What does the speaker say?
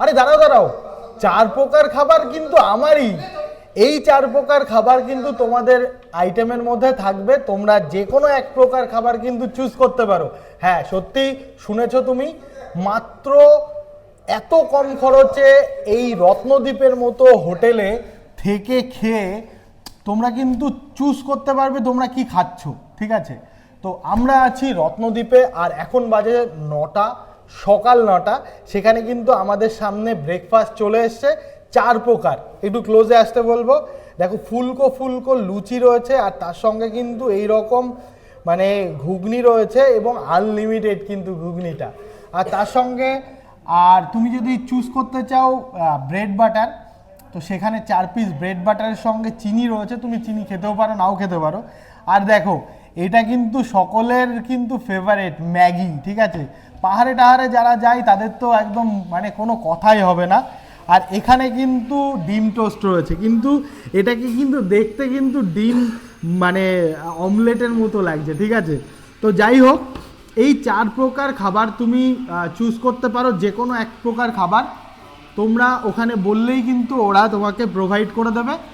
আরে দাঁড়াও দাঁড়াও, 4 প্রকার খাবার কিন্তু আমারই। এই 4 প্রকার খাবার কিন্তু তোমাদের আইটেমের মধ্যে থাকবে, তোমরা যে কোনো এক প্রকার খাবার কিন্তু চুজ করতে পারো। হ্যাঁ সত্যি শুনেছো তুমি, মাত্র এত কম খরচে এই রত্নদ্বীপের মতো হোটেলে থেকে খেয়ে তোমরা কিন্তু চুজ করতে পারবে তোমরা কি খাচ্ছ। ঠিক আছে, তো আমরা আছি রত্নদ্বীপে, আর এখন বাজে 9টা, সকাল 9টা। সেখানে কিন্তু আমাদের সামনে ব্রেকফাস্ট চলে এসছে 4 প্রকার। একটু ক্লোজে আসতে বলবো। দেখো ফুলকো ফুলকো লুচি রয়েছে, আর তার সঙ্গে কিন্তু এই রকম মানে ঘুগনি রয়েছে, এবং আনলিমিটেড কিন্তু ঘুগনিটা। আর তার সঙ্গে আর তুমি যদি চুজ করতে চাও ব্রেড বাটার, তো সেখানে 4 পিস ব্রেড বাটারের সঙ্গে চিনি রয়েছে, তুমি চিনি খেতেও পারো নাও খেতে পারো। আর দেখো এটা কিন্তু সকলের কিন্তু ফেভারিট ম্যাগি। ঠিক আছে, পাহাড়ে টাহাড়ে যারা যায় তাদের তো একদম মানে কোনো কথাই হবে না। আর এখানে কিন্তু ডিম টোস্ট রয়েছে, কিন্তু এটাকে কিন্তু দেখতে কিন্তু ডিম মানে অমলেটের মতো লাগছে। ঠিক আছে, তো যাই হোক, এই 4 প্রকার খাবার তুমি চুজ করতে পারো, যে কোনো এক প্রকার খাবার তোমরা ওখানে বললেই কিন্তু ওরা তোমাকে প্রোভাইড করে দেবে।